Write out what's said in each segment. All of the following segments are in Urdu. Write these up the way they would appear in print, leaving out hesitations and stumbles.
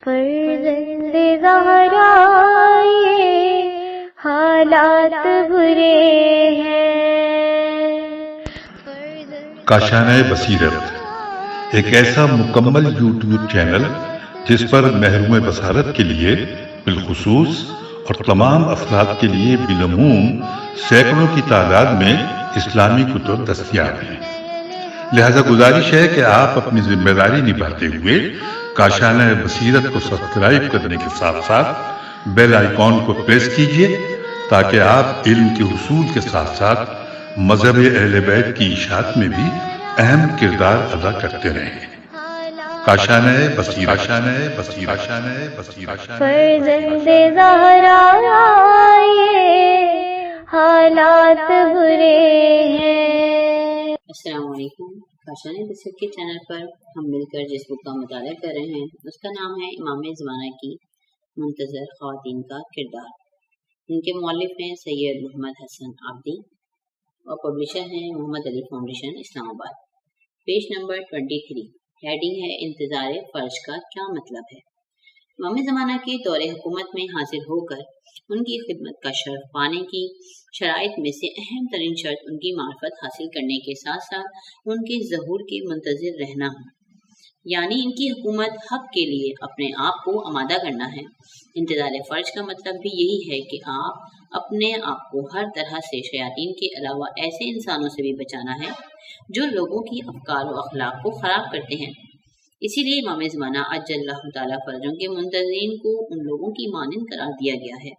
فرزند زہرا یہ حالات برے ہیں۔ کاشانۂ بصیرت ایک ایسا مکمل یوٹیوب چینل جس پر محروم بصارت کے لیے بالخصوص اور تمام افراد کے لیے بالعموم سینکڑوں کی تعداد میں اسلامی کتب دستیاب ہیں۔ لہذا گزارش ہے کہ آپ اپنی ذمہ داری نبھاتے ہوئے کاشانۂ بصیرت کو سبسکرائب کرنے کے ساتھ ساتھ بیل آئیکن کو پریس کیجیے تاکہ آپ علم کے حصول کے ساتھ ساتھ مذہب اہل بیت کی اشاعت میں بھی اہم کردار ادا کرتے رہیں۔ کاشانۂ بصیرت، کاشانۂ بصیرت، کاشانۂ بصیرت۔ فرزند زہرا یہ حالات برے ہیں۔ السلام علیکم۔ کاشانۂ بصیرت کے چینل پر ہم مل کر جس بک کا مطالعہ کر رہے ہیں اس کا نام ہے امام زمانہ کی منتظر خواتین کا کردار۔ ان کے مؤلف ہیں سید محمد حسن عابدی اور پبلشر ہیں محمد علی فاؤنڈیشن اسلام آباد۔ پیج نمبر 23، ہیڈنگ ہے انتظار فرج کا کیا مطلب ہے۔ امام زمانہ کے دور حکومت میں حاضر ہو کر ان کی خدمت کا شرف پانے کی شرائط میں سے اہم ترین شرط ان کی معرفت حاصل کرنے کے ساتھ ساتھ ان کے ظہور کے منتظر رہنا ہے، یعنی ان کی حکومت حق کے لیے اپنے آپ کو آمادہ کرنا ہے۔ انتظار فرج کا مطلب بھی یہی ہے کہ آپ اپنے آپ کو ہر طرح سے شیاطین کے علاوہ ایسے انسانوں سے بھی بچانا ہے جو لوگوں کی افکار و اخلاق کو خراب کرتے ہیں۔ اسی لیے امام زمانہ عجل اللہ تعالیٰ فرجوں کے منتظرین کو ان لوگوں کی مانند قرار دیا گیا ہے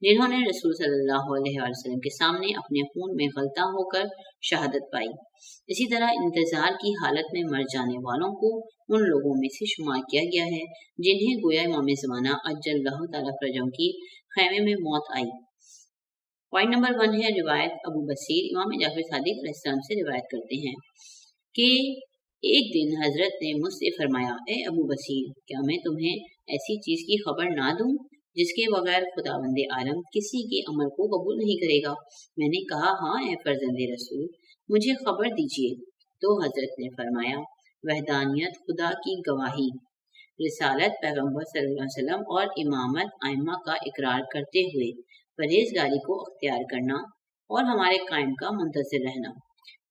جنہوں نے رسول صلی اللہ علیہ وسلم کے سامنے اپنے خون میں غلطہ ہو کر شہادت پائی۔ اسی طرح انتظار کی حالت میں مر جانے والوں کو ان لوگوں میں سے شمار کیا گیا ہے جنہیں گویا امام زمانہ عجل اللہ تعالیٰ فرجوں کی خیمے میں موت آئی۔ پوائنٹ نمبر 1 ہے روایت۔ ابو بصیر امام جعفر صادق علیہ السلام سے روایت کرتے ہیں کہ ایک دن حضرت نے مجھ سے فرمایا، اے ابو بصیر، کیا میں تمہیں ایسی چیز کی خبر نہ دوں جس کے بغیر خداوند عالم کسی کے عمل کو قبول نہیں کرے گا؟ میں نے کہا، ہاں اے فرزند رسول، مجھے خبر دیجیے۔ تو حضرت نے فرمایا، وحدانیت خدا کی گواہی، رسالت پیغمبر صلی اللہ علیہ وسلم اور امامت ائمہ کا اقرار کرتے ہوئے پرہیزگاری کو اختیار کرنا اور ہمارے قائم کا منتظر رہنا۔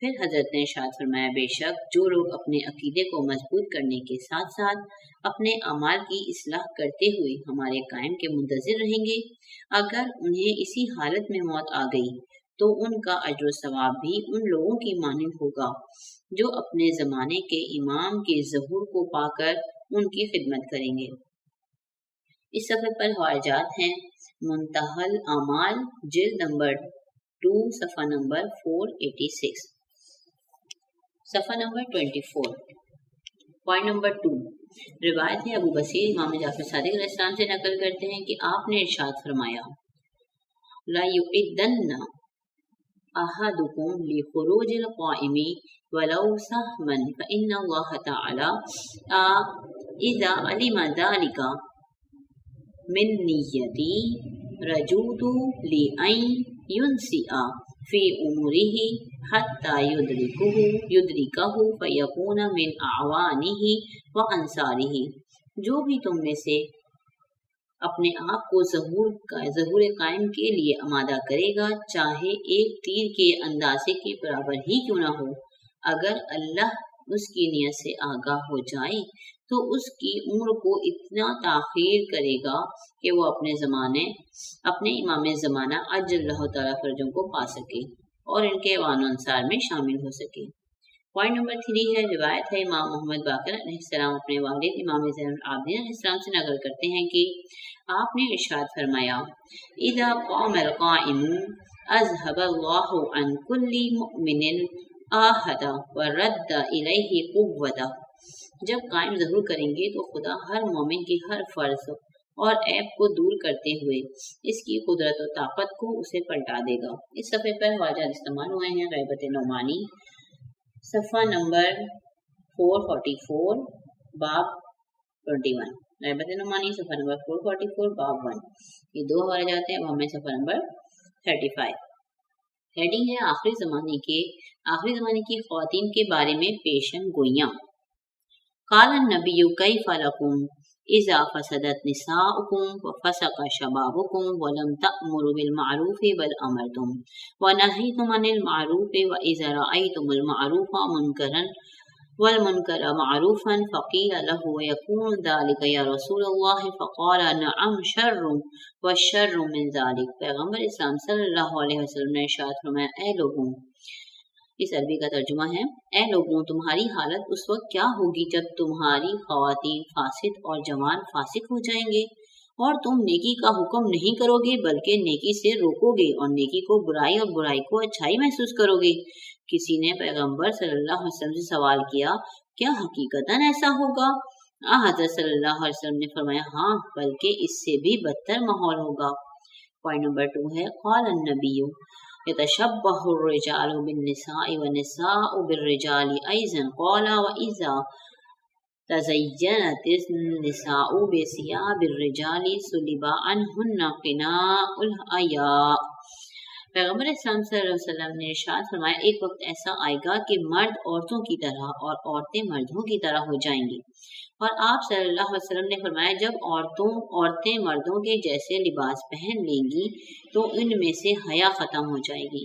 پھر حضرت نے ارشاد فرمایا، بے شک جو لوگ اپنے عقیدے کو مضبوط کرنے کے ساتھ ساتھ اپنے اعمال کی اصلاح کرتے ہوئے ہمارے قائم کے منتظر رہیں گے، اگر انہیں اسی حالت میں موت آ گئی تو ان کا اجر و ثواب بھی ان لوگوں کی مانند ہوگا جو اپنے زمانے کے امام کے ظہور کو پا کر ان کی خدمت کریں گے۔ اس صفحے پر حوالجات ہیں۔ منتہی الاعمال جلد نمبر 2 صفحہ نمبر 486، صفحہ نمبر 24۔ پوائنٹ نمبر 2، روایت ہے۔ ابو بصیر امام جعفر صادق علیہ السلام سے نقل کرتے ہیں کہ آپ نے ارشاد فرمایا، لا یعدن احدکم لخروج القائم ولو سہما فإن اللہ تعالی اذا علم ذلك من نیتی رجوت لأن ينسئ فی امورہ حتی یدرکہ فیکون من اعوانہ وانصارہ۔ جو بھی تم میں سے اپنے آپ کو ظہور قائم کے لیے آمادہ کرے گا، چاہے ایک تیر کے اندازے کے برابر ہی کیوں نہ ہو، اگر اللہ اس کی نیت سے آگاہ ہو جائے تو اس کی عمر کو اتنا تاخیر کرے گا کہ وہ اپنے امام زمانہ عجل اللہ تعالیٰ فرجوں کو پا سکے اور ان کے اعوان و انصار میں شامل ہو سکے۔ پوائنٹ نمبر 3 ہے، روایت ہے۔ امام محمد باقر علیہ السلام اپنے والد امام زین العابدین علیہ السلام سے نقل کرتے ہیں کہ آپ نے ارشاد فرمایا، اذا قام القائم اذهب الله عن كل مؤمن آحد ورد الیہ قوۃ۔ جب قائم ظہور کریں گے تو خدا ہر مومن کی ہر فرض اور عیب کو دور کرتے ہوئے اس کی قدرت و طاقت کو اسے پلٹا دے گا۔ اس صفحے پر واجات استعمال ہوئے ہیں۔ غیبت نعمانی صفحہ نمبر 444 باب 21، غیبت نعمانی صفحہ نمبر 444 باب 1، یہ دو حوالے جاتے ہیں۔ وہ ہمیں صفحہ نمبر 35۔ ہیڈنگ ہے آخری زمانے کی خواتین کے بارے میں پیشن گوئیاں۔ قال النبی کیف لکم اذا فسدت نساؤکم وفسق شبابکم ولم تأمروا بالمعروف بل امرتم ونهیتم عن المعروف واذا رأیتم المعروف منکرا والمنکر معروفا فقیل له ویکون ذلك یا رسول اللہ فقال نعم شر والشر من ذلك۔ پیغمبر اسلام صلی اللہ علیہ وسلم نے ارشاد فرمایا، اے لوگوں، اس عربی کا ترجمہ ہے، اے لوگوں تمہاری حالت اس وقت کیا ہوگی جب تمہاری خواتین فاسد اور جوان فاسق ہو جائیں گے اور تم نیکی کا حکم نہیں کرو گے بلکہ نیکی سے روکو گے اور نیکی کو برائی اور برائی کو اچھائی محسوس کرو گے۔ کسی نے پیغمبر صلی اللہ علیہ وسلم سے سوال کیا، کیا حقیقتاً ایسا ہوگا؟ حضرت صلی اللہ علیہ وسلم نے فرمایا، ہاں بلکہ اس سے بھی بدتر ماحول ہوگا۔ پوائنٹ نمبر 2 ہے قال النبی يتشبه الرجال بالنساء والنساء بالرجال أيضا قال وإذا تزينت النساء بثياب الرجال سلب عنهن قناء الحياء۔ پیغمبر اسلام صلی اللہ علیہ وسلم نے ارشاد فرمایا، ایک وقت ایسا آئے گا کہ مرد عورتوں کی طرح اور عورتیں مردوں کی طرح ہو جائیں گی، اور آپ صلی اللہ علیہ وسلم نے فرمایا، جب عورتیں مردوں کے جیسے لباس پہن لیں گی تو ان میں سے حیا ختم ہو جائے گی۔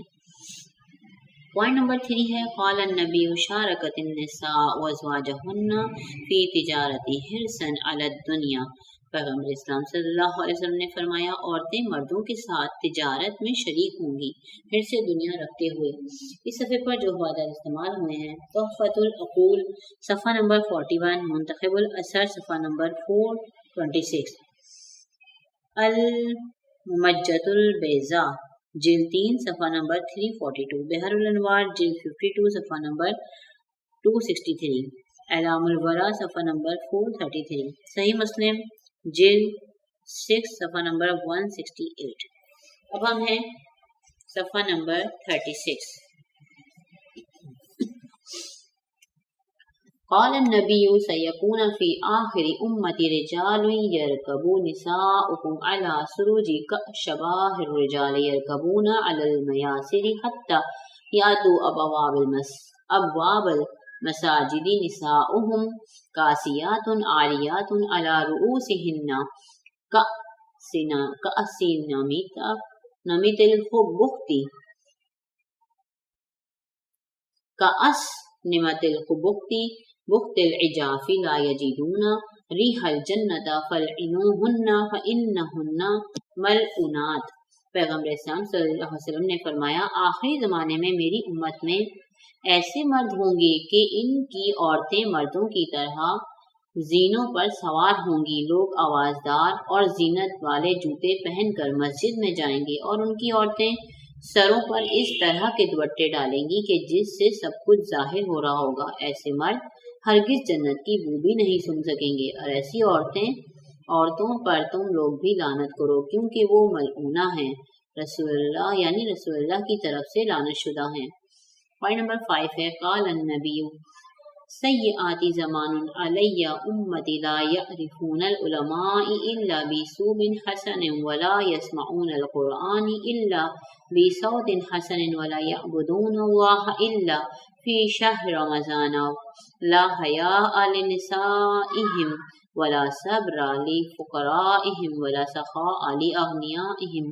پوائنٹ نمبر 3 ہے قال النبی شارکت النساء وازواجهن فی تجارت حرصا علی الدنیا۔ پیغمبر اسلام صلی اللہ علیہ وسلم نے فرمایا، عورتیں مردوں کے ساتھ تجارت میں شریک ہوں گی حرص دنیا رکھتے ہوئے۔ اس صفحے پر جو حوالات استعمال ہوئے ہیں، تحفۃ العقول صفحہ نمبر 41، منتخب الاثر صفحہ نمبر 426، الممجۃ البیضاء جلد 3 صفحہ نمبر 342، بحر الانوار جلد 52 صفحہ نمبر 263، اعلام الورا صفحہ نمبر 433، صحیح مسلم جلد 6 صفحہ نمبر 168۔ اب ہم ہیں صفحہ نمبر 36۔ قال النبی سیکون فی آخر امتی رجال یرکبون نساؤکم علی سروج شباہ الرجال یرکبون علی المیاسر حتی یاتوا ابواب المساجد نساؤہم کاسیات عاریات علی رؤوسہن کأسنمت الخبخت بخت العجاف لا یجدون ریح الجنۃ فلعنوہن فإنہن ملعونات۔ پیغمبر اسلام صلی اللہ علیہ وسلم نے فرمایا، آخری زمانے میں میری امت میں ایسے مرد ہوں گے کہ ان کی عورتیں مردوں کی طرح زینوں پر سوار ہوں گی، لوگ آوازدار اور زینت والے جوتے پہن کر مسجد میں جائیں گے اور ان کی عورتیں سروں پر اس طرح کے دوپٹے ڈالیں گی کہ جس سے سب کچھ ظاہر ہو رہا ہوگا۔ ایسے مرد ہرگز جنت کی بو بھی نہیں سن سکیں گے، اور ایسی عورتوں پر تم لوگ بھی لعنت کرو کیونکہ وہ ملعونہ ہیں، رسول اللہ کی طرف سے لعنت شدہ ہیں۔ پوائنٹ نمبر 5 ہے قال النبی سیئات زمان علی امتی لا یعرفون العلماء الا بثوب حسن ولا يسمعون القرآن الا بصوت حسن ولا يعبدون اللہ الا فی شہر رمضان لا حیاء لنسائهم ولا صبر لفقرائهم ولا سخاء لأغنیائهم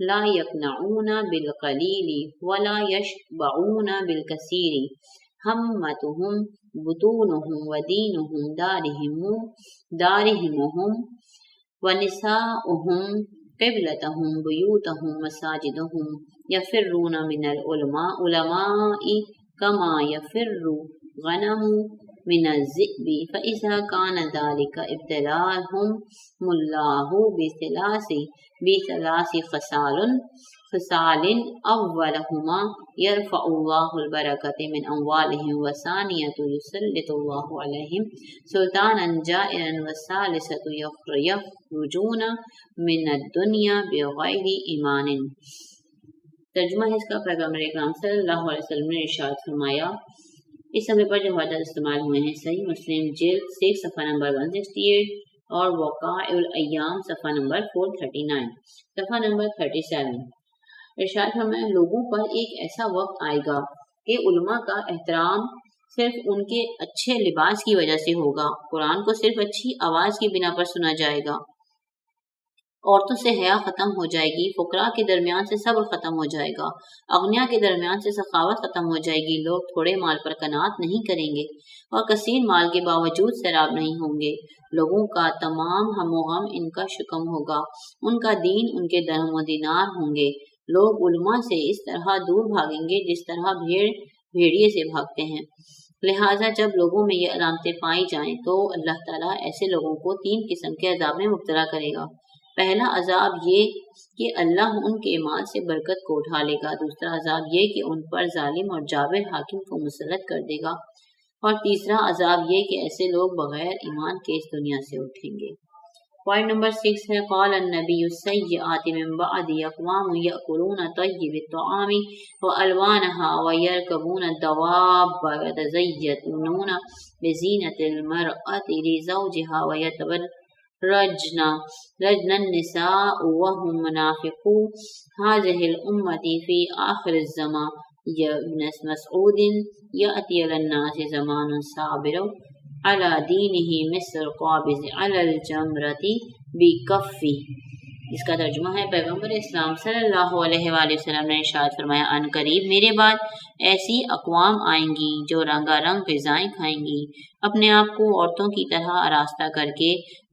لا يقنعون بالقلیل ولا يشبعون بالکثیر ہمتهم بطونهم ودینهم دارهمهم ونساؤهم قبلتهم بیوتهم مساجدهم یفرون من العلماء كما يفر غنم من الذئب فإذا كان ذلك ابتلاهم الله بثلاث خصال اولهما يرفع الله البركة من اموالهم وثانية يسلط الله عليهم سلطانا جائرا والثالثة يخرجون من الدنيا بغير ایمان۔ ترجمہ ہے اس کا، پیغمبر اکرام صلی اللہ علیہ وسلم نے ارشاد فرمایا، اس صفحے پر جو حوالات استعمال ہوئے ہیں، صحیح مسلم جلد 6 صفحہ نمبر 168 اور وقائع الایام صفحہ نمبر 439، صفحہ نمبر 37۔ ارشاد فرمایا، لوگوں پر ایک ایسا وقت آئے گا کہ علماء کا احترام صرف ان کے اچھے لباس کی وجہ سے ہوگا۔ قرآن کو صرف اچھی آواز کی بنا پر سنا جائے گا۔ عورتوں سے حیا ختم ہو جائے گی، فقراء کے درمیان سے صبر ختم ہو جائے گا، اغنیاء کے درمیان سے سخاوت ختم ہو جائے گی، لوگ تھوڑے مال پر قناعت نہیں کریں گے اور کثیر مال کے باوجود سیراب نہیں ہوں گے۔ لوگوں کا تمام ہم و غم ان کا شکم ہوگا، ان کا دین ان کے درہم و دینار ہوں گے۔ لوگ علماء سے اس طرح دور بھاگیں گے جس طرح بھیڑیے سے بھاگتے ہیں۔ لہٰذا جب لوگوں میں یہ علامتیں پائی جائیں تو اللہ تعالیٰ ایسے لوگوں کو 3 قسم کے عذاب میں مبتلا کرے گا۔ پہلا عذاب یہ کہ اللہ ان کے مال سے برکت کو اٹھا لے گا، دوسرا عذاب یہ کہ ان پر ظالم اور جابر حاکم کو مسلط کر دے گا، اور تیسرا عذاب یہ کہ ایسے لوگ بغیر ایمان کے اس دنیا سے اٹھیں گے۔ پوائنٹ نمبر 6 ہے قال النبی السیئات من بعد اقوام یأکلون طیب الطعام والوانها ویرکبون الدواب ویتزینون بزینة المرأة لزوجها ویتبرجن النساء وهم منافقو هذه الأمة في آخر الزمان یا ابن مسعود یأتی علی الناس زمان صابر علی دینہ مثل قابض علی الجمرۃ بکفہ۔ اس کا ترجمہ ہے پیغمبر اسلام صلی اللہ علیہ وآلہ وسلم نے ارشاد فرمایا ان قریب میرے بعد ایسی اقوام آئیں گی جو رنگا رنگ غذائیں کھائیں گی، اپنے آپ کو عورتوں کی طرح آراستہ کر کے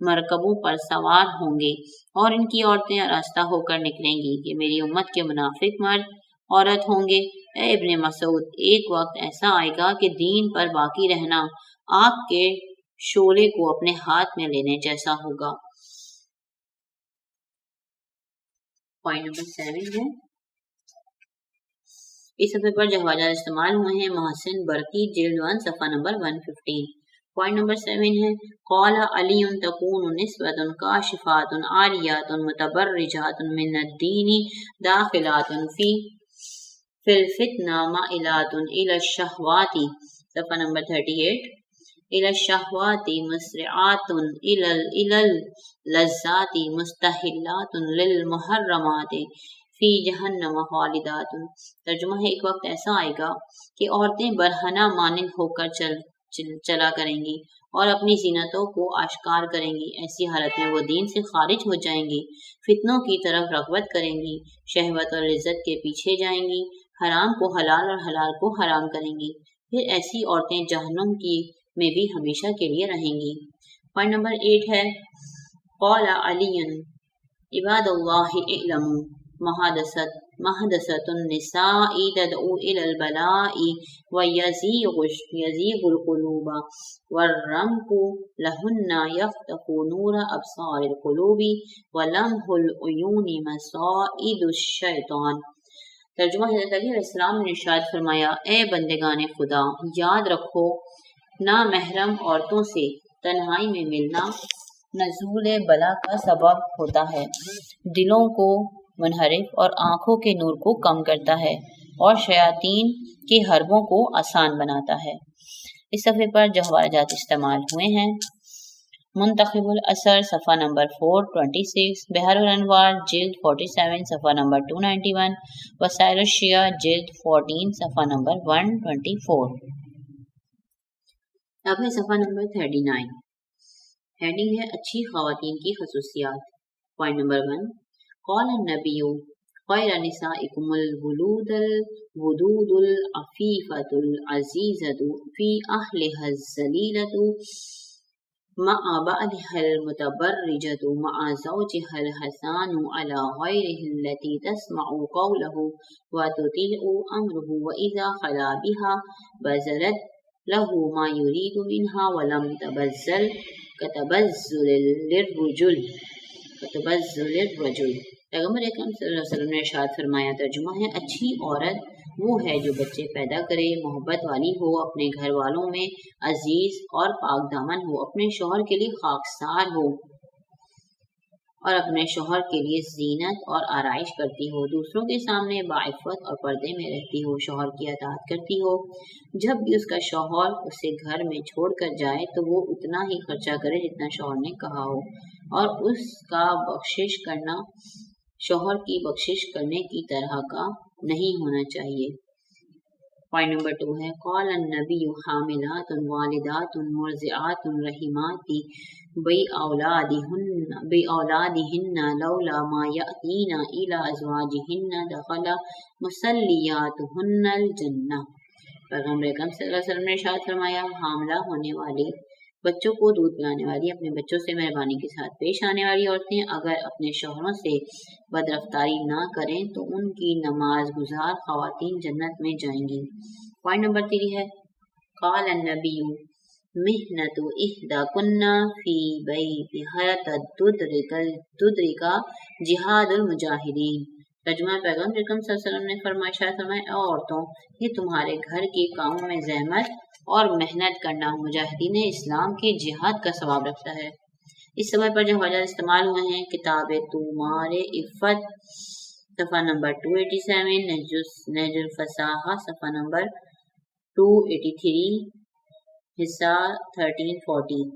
مرکبوں پر سوار ہوں گے، اور ان کی عورتیں آراستہ ہو کر نکلیں گی کہ میری امت کے منافق مرد عورت ہوں گے۔ اے ابن مسعود، ایک وقت ایسا آئے گا کہ دین پر باقی رہنا آگ کے شعلے کو اپنے ہاتھ میں لینے جیسا ہوگا۔ پوائنٹ نمبر 7 ہے، اس صفحے پر جو حوالات استعمال ہوئے ہیں محسن برقی جلد 1 صفحہ نمبر 115۔ پوائنٹ نمبر 7 ہے قال علی تکون نسوۃ کاشفات عاریات متبرجات من الدین داخلات فی الفتنہ مائلات الی الشہوات، صفحہ نمبر 38، الی الشہوات مسرعات الی اللذات مستحلات للمحرمات فی جہنم خالدات۔ ترجمہ ہے ایک وقت ایسا آئے گا کہ عورتیں برہنہ مانند ہو کر چلا کریں گی اور اپنی زینتوں کو آشکار کریں گی، ایسی حالت میں وہ دین سے خارج ہو جائیں گی، فتنوں کی طرف رغبت کریں گی، شہوت اور لذت کے پیچھے جائیں گی، حرام کو حلال اور حلال کو حرام کریں گی، پھر ایسی عورتیں جہنم میں بھی ہمیشہ کے لیے رہیں گی۔ پوائنٹ نمبر 8 ہے قال علی عباد اللہ اعلموا محدثۃ النساء تدعو الی البلاء ویزیغ القلوب والرمق لہن یفتح نور ابصار القلوب ولمح العیون مصائد الشیطان۔ ترجمہ حضرت علی علیہ السلام نے ارشاد فرمایا اے بندگان خدا، یاد رکھو نامحرم عورتوں سے تنہائی میں ملنا نزول بلا کا سبب ہوتا ہے، دلوں کو منحرف اور آنکھوں کے نور کو کم کرتا ہے اور شیاطین کے حربوں کو آسان بناتا ہے۔ اس صفحے پر جو حوالہ جات استعمال ہوئے ہیں منتخب الاثر صفحہ نمبر 426، بحر الانوار جلد 47 صفحہ نمبر 291، وسائل الشیعہ جلد 14 صفحہ نمبر 124۔ اب ہے صفحہ نمبر 39، ہیڈنگ ہے اچھی خواتین کی خصوصیات۔ پوائنٹ نمبر 1 قال النبی خیر نسائکم الودود العفیفۃ العزیزۃ فی اہلها الذلیلۃ مع بعضها المتبرجة مع زوجها الحسان على غيره التي تسمع قوله وتطيع أمره وإذا خلا بها بذلت له ما يريد منها ولم تبذل كتبذل الرجل۔ پیغمبر اکرم صلی اللہ علیہ وسلم نے ارشاد فرمایا، ترجمہ ہے اچھی عورت وہ ہے جو بچے پیدا کرے، محبت والی ہو، اپنے گھر والوں میں عزیز اور پاک دامن ہو، اپنے شوہر کے لیے خاکسار ہو اور اپنے شوہر کے لیے زینت اور آرائش کرتی ہو، دوسروں کے سامنے باعفت اور پردے میں رہتی ہو، شوہر کی اطاعت کرتی ہو، جب بھی اس کا شوہر اسے گھر میں چھوڑ کر جائے تو وہ اتنا ہی خرچہ کرے جتنا شوہر نے کہا ہو، اور اس کا بخشش کرنا شوہر کی بخشش کرنے کی طرح کا نہیں ہونا چاہیے۔ پوائنٹ نمبر 2 ہے قال النبی حاملات والدات مرضعات رحیمات بأولادهن لولا ما یأتین الی ازواجهن دخل مسلیاتهن الجنہ۔ پیغمبر اکرم صلی اللہ علیہ وسلم نے ارشاد فرمایا حاملہ ہونے والی بچوں کو دودھ پلانے والی اپنے بچوں سے مہربانی کے ساتھ پیش آنے والی عورتیں اگر اپنے شوہروں سے بدرفتاری نہ کریں تو ان کی نماز گزار خواتین جنت میں جائیں گی۔ پوائنٹ نمبر 3 ہے قال النبی محنت احداکن فی بیتھا تدرک جہاد المجاہدین۔ ترجمہ پیغمبر اکرم صلی اللہ علیہ وسلم نے فرمایا اے عورتوں یہ تمہارے گھر کے کاموں میں زحمت اور محنت کرنا مجاہدین اسلام کے جہاد کا ثواب رکھتا ہے۔ اس سمے پر جو حوالات استعمال ہوئے ہیں کتاب تمہارے عفت صفحہ نمبر 287، نہج الفصاحہ صفحہ نمبر 283، حصہ 1340،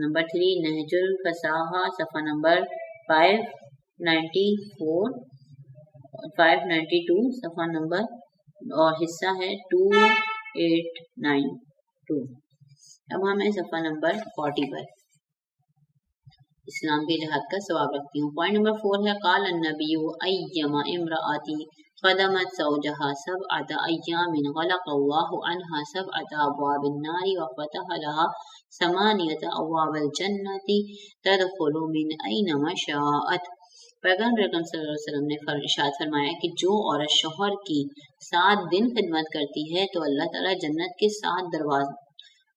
نمبر 3 نہج الفصاحہ صفحہ نمبر 592 صفحہ نمبر اور حصہ ہے 2892۔ اب ہم ہیں صفحہ نمبر 40 پر، اسلام کے جہاد کا ثواب رکھتی ہوں۔ پوائنٹ نمبر 4 ہے قال النبی ایما امرأتی خدمت زوجها 7 ایام غلق اللہ عنها 7 ابواب النار وفتح لها 8 ابواب الجنة تدخل من اینما شاءت۔ پیغمبر اکرم صلی اللہ علیہ وسلم نے ارشاد فرمایا کہ جو عورت شوہر کی 7 دن خدمت کرتی ہے تو اللہ تعالیٰ جنت کے 7 دروازے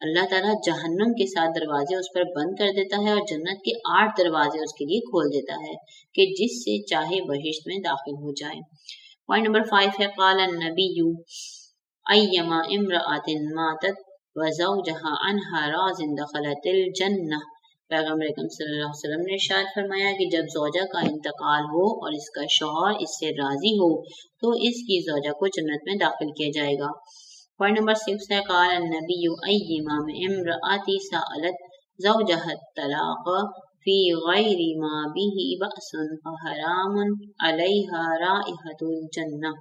اللہ تعالیٰ جہنم کے 7 دروازے اس پر بند کر دیتا ہے اور جنت کے 8 دروازے اس کے لیے کھول دیتا ہے کہ جس سے چاہے بہشت میں داخل ہو جائے۔ پوائنٹ نمبر 5 ہے قال النبی ایما امرأۃ ماتت وزوجها عنها راض دخلت الجنہ۔ پیغمبر اکرم صلی اللہ علیہ وسلم نے ارشاد فرمایا کہ جب زوجہ کا انتقال ہو اور اس کا شوہر اس سے راضی ہو تو اس کی زوجہ کو جنت میں داخل کیا جائے گا۔ پوائنٹ نمبر 6 ہے قال النبی ایما امرأۃ سألت زوجها الطلاق فی غیر ما به بأس فحرام علیہا رائحۃ الجنہ۔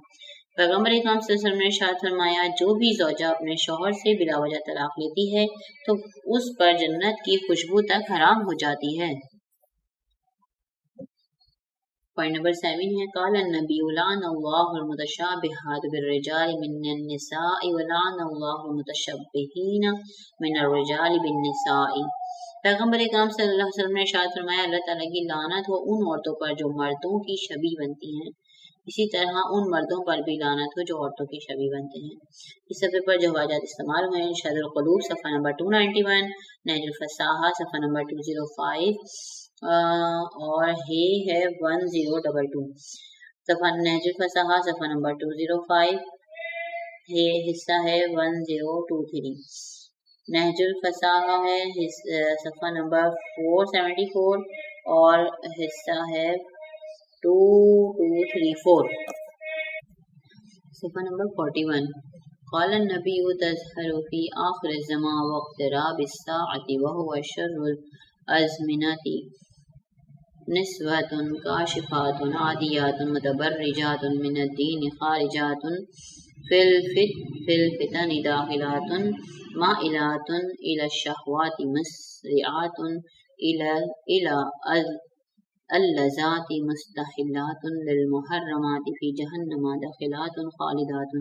پیغمبر اکرم صلی اللہ علیہ وسلم نے ارشاد فرمایا جو بھی زوجہ اپنے شوہر سے بلا وجہ طلاق لیتی ہے تو اس پر جنت کی خوشبو تک حرام ہو جاتی ہے۔ پوائنٹ نمبر 7 ہے قال النبی لعن اللہ المتشابہات بالرجال من النساء ولعن اللہ المتشبہین من الرجال بالنساء۔ پیغمبر اکرم صلی اللہ علیہ وسلم نے ارشاد فرمایا اللہ تعالیٰ کی لعنت ہو ان عورتوں پر جو مردوں کی شبیہ بنتی ہیں، اسی طرح ان مردوں پر بھی لعنت ہو جو عورتوں کی شبیہ بنتے ہیں۔ اس صفحے پر جو واجات استعمال ہوئے ہیں ارشاد القلوب صفحہ نمبر 291، نہج الفصاحہ صفحہ نمبر 205 اور ہے 1022۔ صفحہ نہج الفصاحہ صفحہ نمبر 205 ہے حصہ ہے 1023۔ نہج الفصاحہ ہے صفحہ نمبر 474 اور حصہ ہے 2234۔ صفحہ نمبر 41 قال النبی تظہر فی آخر الزمان واقتراب الساعة وهو شر الازمنة نسوة کاشفات عادیات متبرجات من الدین خارجات فی الفتن داخلات مائلات الی الشہوات مسرعات الی اللذات مستحلات للمحرمات فی جہنم داخلات خالدات۔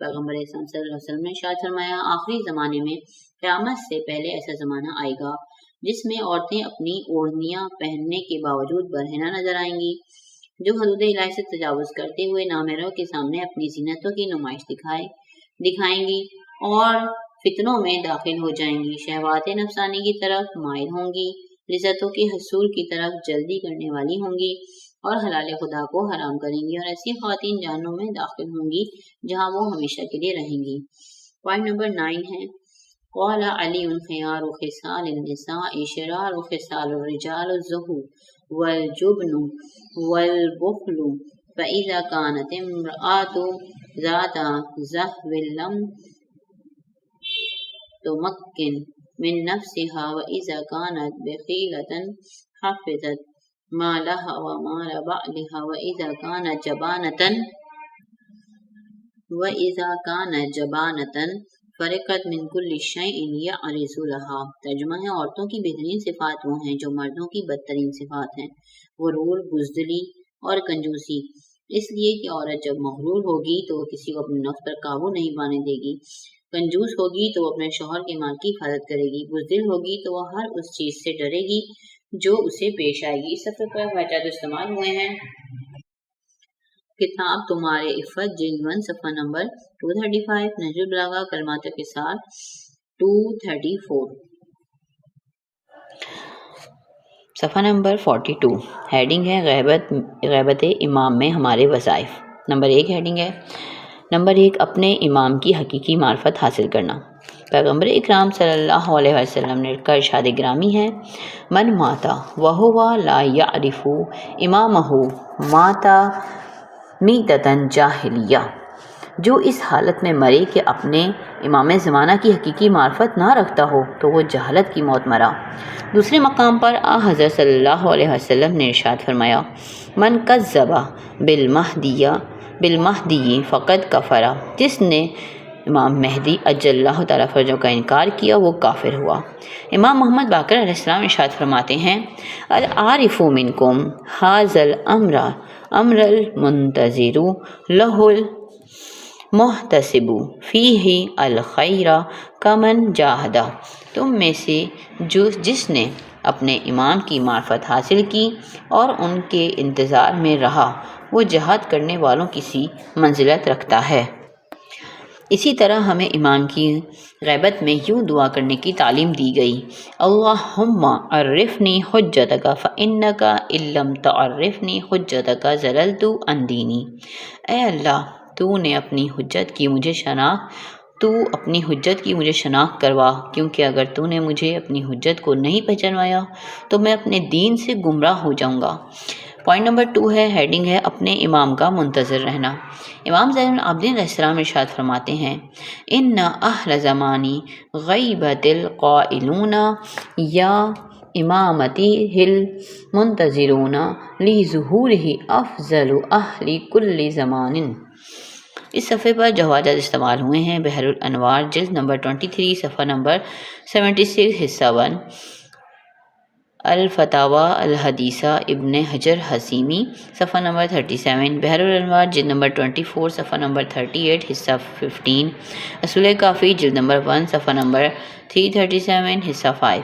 پیغمبر اکرم صلی اللہ علیہ وسلم نے ارشاد فرمایا آخری زمانے میں قیامت سے پہلے ایسا زمانہ آئے گا جس میں عورتیں اپنی اوڑھنیاں پہننے کے باوجود برہنہ نظر آئیں گی، جو حدود الہی سے تجاوز کرتے ہوئے نامحرموں کے سامنے اپنی زینتوں کی نمائش دکھائیں گی اور فتنوں میں داخل ہو جائیں گی، شہوات نفسانی کی طرف مائل ہوں گی، لذتوں کے حصول کی طرف جلدی کرنے والی ہوں گی اور حلال خدا کو حرام کریں گی، اور ایسی خواتین جہنم میں داخل ہوں گی جہاں وہ ہمیشہ کے لیے رہیں گی۔ پوائنٹ نمبر 9 ہے قال علی خیار خصال النساء شرار خصال الرجال الزہو والجبن والبخل فإذا كانت امرأة ذات زہو لم تمکن من نفسها وإذا كانت بخيلة حفظت مالها ومال بعلها وإذا كانت جبانة وَإِذَا كَانَ جَبَانَةً فَرِقَتْ مِنْ كُلِّ شَيْءٍ يَعْرِضُ لَهَا۔ ترجمہ ہے، عورتوں کی بہترین صفات وہ ہیں جو مردوں کی بدترین صفات ہیں، غرور، بزدلی اور کنجوسی۔ اس لیے کہ عورت جب مغرور ہوگی تو وہ کسی کو اپنے نفس پر قابو نہیں پانے دے گی، کنجوس ہوگی تو وہ اپنے شوہر کے مال کی حفاظت کرے گی، بزدل ہوگی تو وہ ہر اس چیز سے ڈرے گی جو اسے پیش آئے گی۔ اس صفحے پر واقعات استعمال ہوئے ہیں۔ کتاب تمہارے عفت، جلد 1، صفحہ نمبر 235، نہج البلاغہ کلمات کے ساتھ 234، صفحہ نمبر 42۔ ہیڈنگ ہے غیبت امام میں ہمارے وظائف۔ نمبر 1 ہیڈنگ ہے، نمبر 1، اپنے امام کی حقیقی معرفت حاصل کرنا۔ پیغمبر اکرام صلی اللہ علیہ وسلم نے کا ارشاد گرامی ہے، من ماتا وہو لا یعرف امامہ ماتا میتتن جاہلیہ، جو اس حالت میں مرے کہ اپنے امام زمانہ کی حقیقی معرفت نہ رکھتا ہو تو وہ جہالت کی موت مرا۔ دوسرے مقام پر حضرت صلی اللہ علیہ وسلم نے ارشاد فرمایا، من کذب بالمہدی فقد کفر، جس نے امام مہدی اجل اللہ تعالیٰ فرجہ کا انکار کیا وہ کافر ہوا۔ امام محمد باقر علیہ السلام ارشاد فرماتے ہیں، العارف منکم ھذا الامر امر المنتظر لہ المحتسب فیہ الخیر کمن جاہد، تم میں سے جس نے اپنے امام کی معرفت حاصل کی اور ان کے انتظار میں رہا وہ جہاد کرنے والوں کی سی منزلت رکھتا ہے۔ اسی طرح ہمیں امام کی غیبت میں یوں دعا کرنے کی تعلیم دی گئی، اللہم عرفنی حجتک فإنک ان لم تعرفنی حجتک ضللت عن دینی، اے اللہ تو اپنی حجت کی مجھے شناخت کروا، کیونکہ اگر تو نے مجھے اپنی حجت کو نہیں پہچانوایا تو میں اپنے دین سے گمراہ ہو جاؤں گا۔ پوائنٹ نمبر 2 ہے، ہیڈنگ ہے، اپنے امام کا منتظر رہنا۔ امام زین العابدین علیہ السلام ارشاد فرماتے ہیں، ان اہل زمانی غیبت القائلون یا امامتی المنتظرون لظہورہ افضل اہل کل زمان۔ اس صفحے پر جو حوالات استعمال ہوئے ہیں، بحر الانوار جلد نمبر 23، صفحہ نمبر 76، حصہ 1، الفتاوی الحدیثہ ابن حجر حسیمی، صفحہ نمبر 37، بحر الانوار جلد نمبر 24، صفحہ نمبر 38، حصہ 15، اصول کافی جلد نمبر 1، صفحہ نمبر 337، حصہ 5۔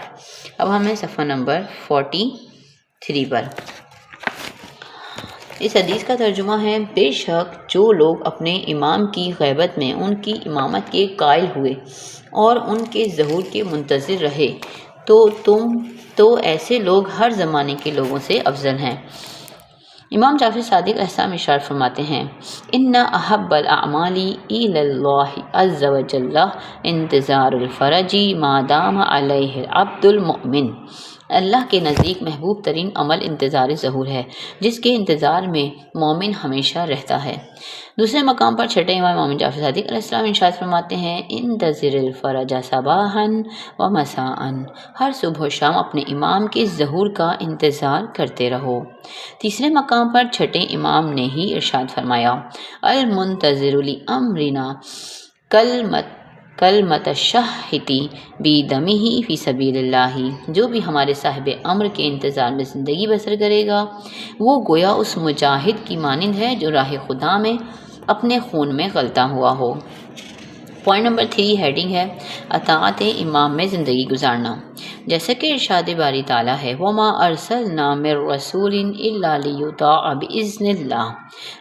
اب ہمیں صفحہ نمبر 43 پر اس حدیث کا ترجمہ ہے، بے شک جو لوگ اپنے امام کی غیبت میں ان کی امامت کے قائل ہوئے اور ان کے ظہور کے منتظر رہے تو ایسے لوگ ہر زمانے کے لوگوں سے افضل ہیں۔ امام جعفر صادق علیہ السلام ارشاد فرماتے ہیں، ان احب الاعمال الی اللہ عز وجل انتظار الفرج ما دام علیہ العبد المؤمن، اللہ کے نزدیک محبوب ترین عمل انتظار ظہور ہے جس کے انتظار میں مومن ہمیشہ رہتا ہے۔ دوسرے مقام پر چھٹے امام جعفر صادق علیہ السلام ارشاد فرماتے ہیں، انتظر الفرج صباحا و مساء، ہر صبح و شام اپنے امام کے ظہور کا انتظار کرتے رہو۔ تیسرے مقام پر چھٹے امام نے ہی ارشاد فرمایا، المنتظر لامرنا کالمتشہد بدمہ فی سبیل اللہ، جو بھی ہمارے صاحب امر کے انتظار میں زندگی بسر کرے گا وہ گویا اس مجاہد کی مانند ہے جو راہ خدا میں اپنے خون میں غلطہ ہوا ہو۔ پوائنٹ نمبر 3 ہیڈنگ ہے، اطاعت امام میں زندگی گزارنا۔ جیسا کہ ارشاد باری تعالیٰ ہے، وَمَا أَرْسَلْنَا مِن رَّسُولٍ إِلَّا لِيُطَاعَ بِإِذْنِ اللَّهِ،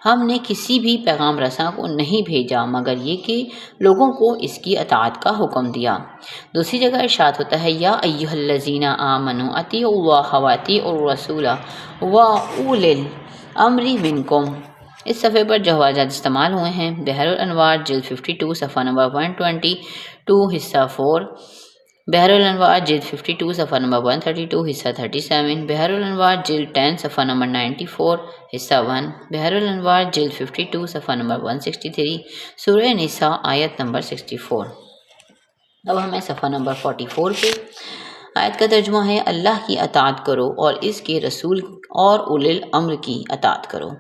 ہم نے کسی بھی پیغام رساں کو نہیں بھیجا مگر یہ کہ لوگوں کو اس کی اطاعت کا حکم دیا۔ دوسری جگہ ارشاد ہوتا ہے، یا ایھا الذین آمنوا اطیعوا اللہ واطیعوا الرسول وأولی الامر منکم۔ اس صفحے پر جو حوالات استعمال ہوئے ہیں، بحر الانوار جلد 52، صفحہ نمبر 122، حصہ 4، بحر الانوار جلد 52، صفحہ نمبر 132، حصہ 37، بحر الانوار جلد 10، صفحہ نمبر 94، حصہ 1، بحر الانوار جلد 52، صفحہ نمبر 163، سورہ نساء آیت نمبر 64۔ اب ہمیں صفحہ نمبر 44 پہ آیت کا ترجمہ ہے، اللہ کی اطاعت کرو اور اس کے رسول اور اولی الامر کی اطاعت کرو۔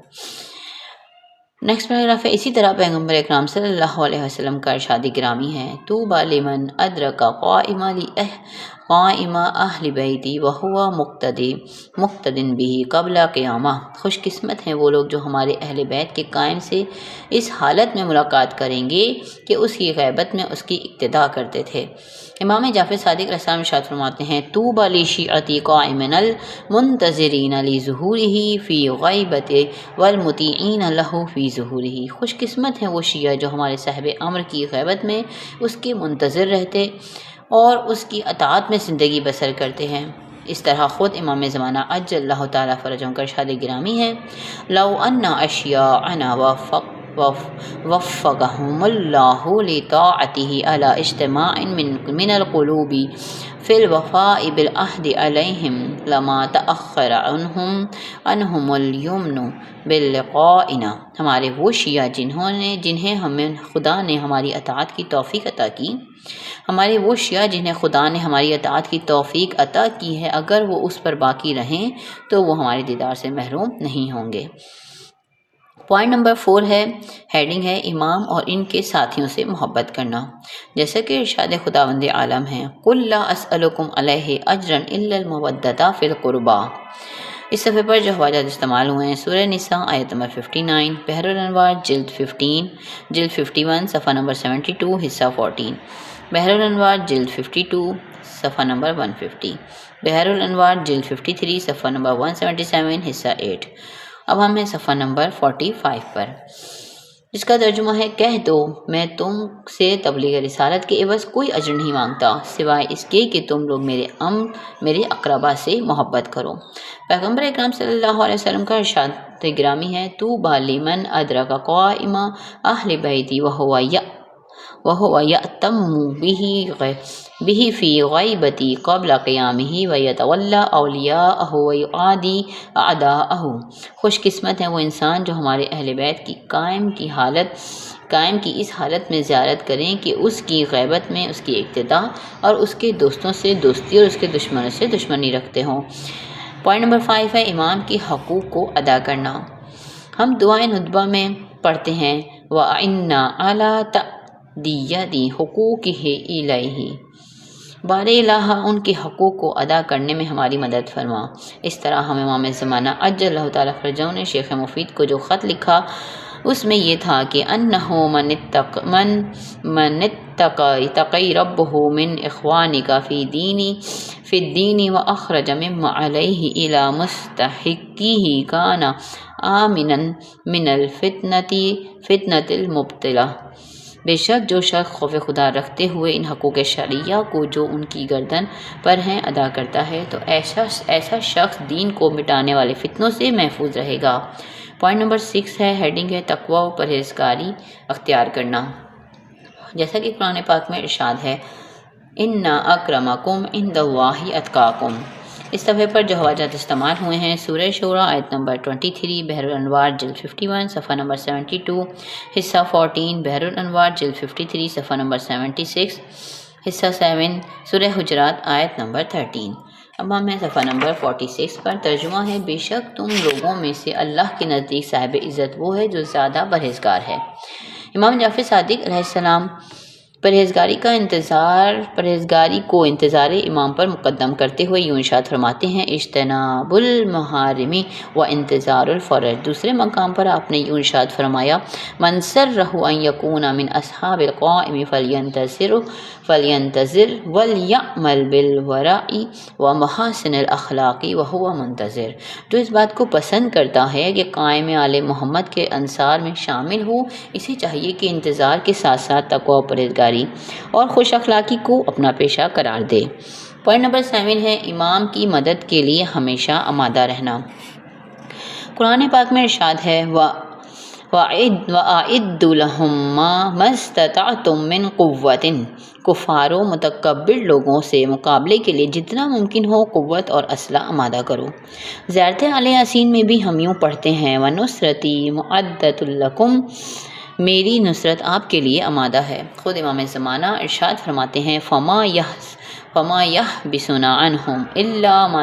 نیکسٹ پیراگراف ہے، اسی طرح پیغمبر اکرام صلی اللہ علیہ وسلم کا ارشاد گرامی ہے، طوبی لمن ادرک قائم اہل بیتی وہو مقتد بھی قبل قیامہ، خوش قسمت ہیں وہ لوگ جو ہمارے اہل بیت کے قائم سے اس حالت میں ملاقات کریں گے کہ اس کی غیبت میں اس کی اقتداء کرتے تھے۔ امام جعفر صادق علیہ السلام ارشاد فرماتے ہیں، طوبی لشیعتی قائمن المنتظرین لظہورہ فی غیبت والمطیعین لہ فی ظہورہ، خوش قسمت ہیں وہ شیعہ جو ہمارے صاحب امر کی غیبت میں اس کے منتظر رہتے اور اس کی اطاعت میں زندگی بسر کرتے ہیں۔ اس طرح خود امام زمانہ عجل اللہ تعالیٰ فرجهم کا ارشاد گرامی ہے، لو ان اشیاءنا وفقهم اللہ لطاعته على اجتماع من القلوب فی الوفاء بالعہد علیہم لما تأخر عنہم الیمن باللقائنا، ہمارے وہ شیعہ جنہیں ہمیں خدا نے ہماری اطاعت کی توفیق عطا کی، ہمارے وہ شیعہ جنہیں خدا نے ہماری اطاعت کی توفیق عطا کی ہے، اگر وہ اس پر باقی رہیں تو وہ ہمارے دیدار سے محروم نہیں ہوں گے۔ پوائنٹ نمبر 4 ہے، ہیڈنگ ہے امام اور ان کے ساتھیوں سے محبت کرنا، جیسا کہ ارشاد خداوند عالم ہے، قل لا اسألکم علیہ اجرا الا المودۃ فی القربی۔ اس صفحے پر جو حوالات استعمال ہوئے ہیں، سورہ نساء آیت نمبر 59، بحر الانوار جلد 15، جلد 51 صفحہ نمبر 72 حصہ 14، بحر الانوار جلد 52 صفحہ نمبر 150، بحر الانوار جلد 53 صفحہ نمبر 177 حصہ 8۔ اب ہم ہیں صفحہ نمبر 45 پر، جس کا ترجمہ ہے، کہہ دو میں تم سے تبلیغ رسالت کے عوض کوئی اجر نہیں مانگتا سوائے اس کے کہ تم لوگ میرے اقربا سے محبت کرو۔ پیغمبر اکرام صلی اللہ علیہ وسلم کا ارشاد گرامی ہے، طوبی لمن ادرک قائم اہل بیتی وہو یأتم بہ فی غیبتی قبل قیامہ ویتولی اولیاءہ ویعادی اعداءہ، خوش قسمت ہے وہ انسان جو ہمارے اہل بیت کی قائم کی اس حالت میں زیارت کریں کہ اس کی غیبت میں اس کی اقتداء اور اس کے دوستوں سے دوستی اور اس کے دشمنوں سے دشمنی رکھتے ہوں۔ پوائنٹ نمبر 5 ہے، امام کے حقوق کو ادا کرنا۔ ہم دعائے ندبہ میں پڑھتے ہیں، وَإِنَّا عَلَىٰ تَأْدِيَةِ حُقُوقِهِ إِلَيْهِ، بار الہ ان کے حقوق کو ادا کرنے میں ہماری مدد فرما۔ اس طرح ہم امام زمانہ عجل اللہ تعالیٰ فرجہ نے شیخ مفید کو جو خط لکھا اس میں یہ تھا کہ انہ من اتقی ربہ من اخوانک فی الدین واخرج مما علیہ الی مستحقیہ کان آمنا من الفتنۃ المبتلہ، بے شک جو شخص خوف خدا رکھتے ہوئے ان حقوق شرعیہ کو جو ان کی گردن پر ہیں ادا کرتا ہے تو ایسا شخص دین کو مٹانے والے فتنوں سے محفوظ رہے گا۔ پوائنٹ نمبر 6 ہے، ہیڈنگ ہے تقوی و پرہیزگاری اختیار کرنا، جیسا کہ قرآن پاک میں ارشاد ہے، ان اکرمکم عند اللہ اتقاکم۔ اس صفحے پر جو حوالات استعمال ہوئے ہیں، سورہ شورى آیت نمبر 23، بحر الانوار جلد 51 صفحہ نمبر 72 حصہ 14، بحر الانوار جلد 53 صفحہ نمبر 76 حصہ 7، سورہ حجرات آیت نمبر 13۔ اب ہم ہیں صفحہ نمبر 46 پر، ترجمہ ہے، بے شک تم لوگوں میں سے اللہ کے نزدیک صاحب عزت وہ ہے جو زیادہ پرہیزگار ہے۔ امام جعفر صادق علیہ السلام پرہیزگاری کو انتظار امام پر مقدم کرتے ہوئے یوں ارشاد فرماتے ہیں، اجتناب المحارم و انتظار الفرج۔ دوسرے مقام پر آپ نے یوں ارشاد فرمایا، من سرہ ان یکون من اصحاب القائم فلینتظر ولیعمل بالورع و محاسن الاخلاق وہو منتظر، جو اس بات کو پسند کرتا ہے کہ قائم آل محمد کے انصار میں شامل ہو، اسے چاہیے کہ انتظار کے ساتھ ساتھ تقوی و پرہیزگاری اور خوش اخلاقی کو اپنا پیشہ قرار دے۔ پوائنٹ نمبر 7 ہے، امام کی مدد کے لیے ہمیشہ آمادہ رہنا۔ قرآن پاک میں ارشاد ہے، وَأَعِدُّوا لَهُم مَّا اسْتَطَعْتُم مِّن قُوَّةٍ، کفار و متکبر لوگوں سے مقابلے کے لیے جتنا ممکن ہو قوت اور اسلحہ آمادہ کرو۔ زیارت آل یاسین میں بھی ہم یوں پڑھتے ہیں، وَنُصْرَتِي مُعَدَّةٌ لَّكُمْ، میری نصرت آپ کے لیے آمادہ ہے۔ خود امام زمانہ ارشاد فرماتے ہیں، فما يحبسنا عنهم الا ما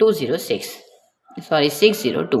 602।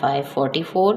544,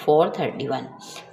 431।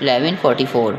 1144,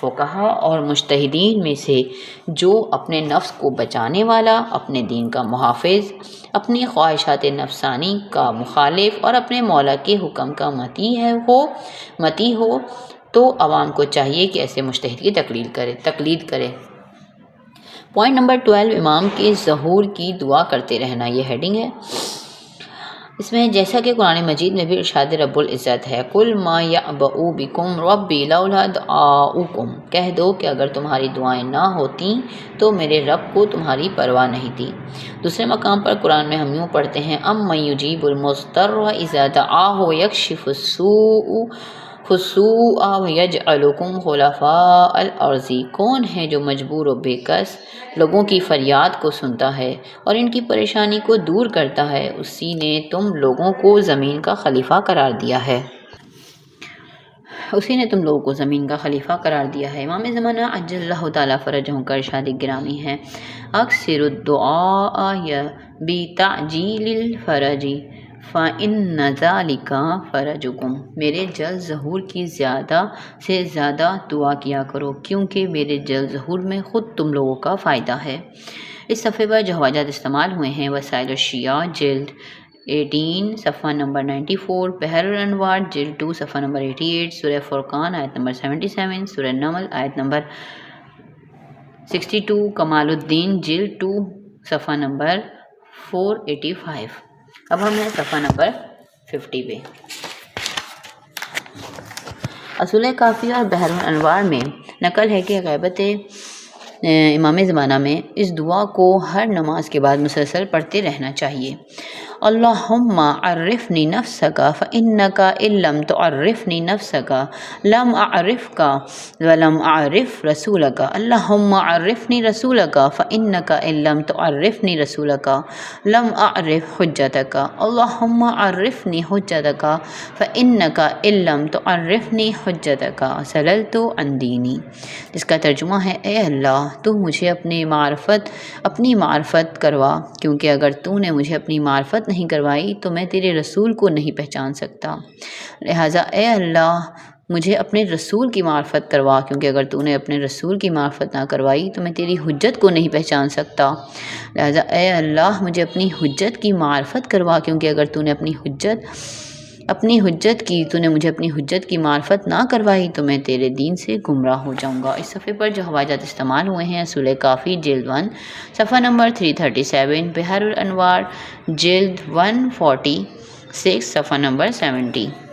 فقہا اور مجتہدین میں سے جو اپنے نفس کو بچانے والا، اپنے دین کا محافظ، اپنی خواہشات نفسانی کا مخالف اور اپنے مولا کے حکم کا متی ہو تو عوام کو چاہیے کہ ایسے مجتہد کی تقلید کرے۔ پوائنٹ نمبر 12، امام کے ظہور کی دعا کرتے رہنا، یہ ہیڈنگ ہے۔ اس میں جیسا کہ قرآن مجید میں بھی ارشاد رب العزت ہے، قُلْ مَا يَعْبَأُ بِكُمْ رَبِّي لَوْلَا دُعَاؤُكُمْ، کہہ دو کہ اگر تمہاری دعائیں نہ ہوتیں تو میرے رب کو تمہاری پرواہ نہیں تھی۔ دوسرے مقام پر قرآن میں ہم یوں پڑھتے ہیں، أَمَّن يُجِيبُ الْمُضْطَرَّ إِذَا دَعَاهُ وَيَكْشِفُ السُّوءَ وَيَجْعَلُكُمْ خُلَفَاءَ الْأَرْضِ، کون ہے جو مجبور و بے کس لوگوں کی فریاد کو سنتا ہے اور ان کی پریشانی کو دور کرتا ہے، اسی نے تم لوگوں کو زمین کا خلیفہ قرار دیا ہے۔ امام زمانہ عجل اللہ تعالیٰ فرجہ کا ارشاد گرامی ہے، اکثر الدعاء بتعجیل الفرج فإن ذلک فرجکم، میرے جلد ظہور کی زیادہ سے زیادہ دعا کیا کرو کیونکہ میرے جلد ظہور میں خود تم لوگوں کا فائدہ ہے۔ اس صفحے پر جو حوالات استعمال ہوئے ہیں، وسائل الشیعہ جلد 18 صفحہ نمبر 94، بحر الانوار جلد 2 صفحہ نمبر 88، سورہ فرقان آیت نمبر 77، سورہ نمل آیت نمبر 62، کمال الدین جلد 2 صفحہ نمبر 485۔ اب ہم ہیں صفحہ نمبر 50 پہ۔ اصول کافی اور بحر الانوار میں نقل ہے کہ غیبت امام زمانہ میں اس دعا کو ہر نماز کے بعد مسلسل پڑھتے رہنا چاہیے، اللہم عرفنی نفسک فإنک ان لم تعرفنی نفسک لم اعرفک ولم اعرف رسولک، اللہم عرفنی رسولک فإنک ان لم تعرفنی رسولک لم اعرف حجتک، اللہم عرفنی حجتک فإنک ان لم تعرفنی حجتک سللت عن دینی، جس کا ترجمہ ہے، اے اللہ تو مجھے اپنی معرفت کروا، کیونکہ اگر تو نے مجھے اپنی معرفت نہیں کروائی تو میں تیرے رسول کو نہیں پہچان سکتا، لہٰذا اے اللہ مجھے اپنے رسول کی معرفت کروا، کیونکہ اگر تو نے اپنے رسول کی معرفت نہ کروائی تو میں تیری حجت کو نہیں پہچان سکتا، لہٰذا اے اللہ مجھے اپنی حجت کی معرفت کروا، کیونکہ اگر تو نے مجھے اپنی حجت کی معرفت نہ کروائی تو میں تیرے دین سے گمراہ ہو جاؤں گا۔ اس صفحے پر جو حوالات استعمال ہوئے ہیں، اصول کافی جلد 1 صفحہ نمبر 337، بحر الانوار جلد 146 صفحہ نمبر 70۔